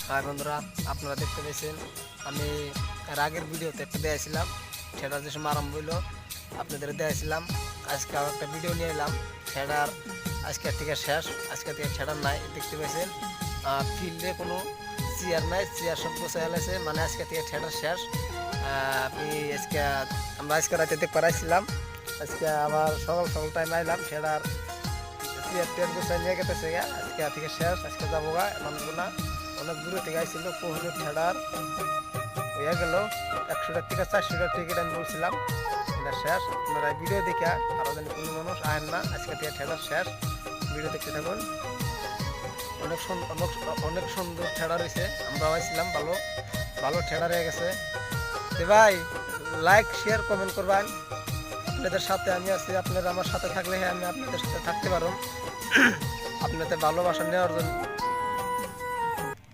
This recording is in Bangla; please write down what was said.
হাই বন্ধুরা, আপনারা দেখতে পেয়েছেন আমি এর আগের ভিডিওতে একটা দিয়েছিলাম ঠেডার যে সময় আরম্ভ হইলো আপনাদের দিয়েছিলাম। আজকে আরও একটা ভিডিও নিয়ে এলাম ঠেডার। আজকের থেকে শেষ, আজকে থেকে ঠেডার নাই দেখতে পেয়েছেন। ফিল্ডে কোনো চেয়ার নাই, চেয়ার সব গোছায় আছে, মানে আজকে থেকে ঠেডার শেষ। আপনি আজকে আমরা আজকে রাতে দেখতে পারাইছিলাম, আজকে আবার সকাল সকাল টাইম আইলাম ঠেডার চেয়ার টেয়ার গোছায় নিয়ে গেতেছে গা। আজকে থেকে শেষ, আজকে যাবো গা মানুষগুলা অনেক দূরে থেকে আইছিল। কোহিনুর ঠেডার হইয়া গেল 100টার থেকে 400টার টিকিট আমি বলছিলাম, এটা শেষ। আপনারা ভিডিও দেখে আরও যেন কোনো মানুষ আয়েন না, আজকে থেকে ঠেডার শেষ। ভিডিও দেখতে থাকুন। অনেক সুন্দর ঠেডা রয়েছে, আমরাও আইছিলাম, ভালো ভালো ঠেডা রয়ে গেছে। তো ভাই লাইক শেয়ার কমেন্ট করবেন, আপনাদের সাথে আমি আছি। আপনারা আমার সাথে থাকলে আমি আপনাদের সাথে থাকতে পারো। আপনাদের ভালোবাসা নেওয়ার জন্য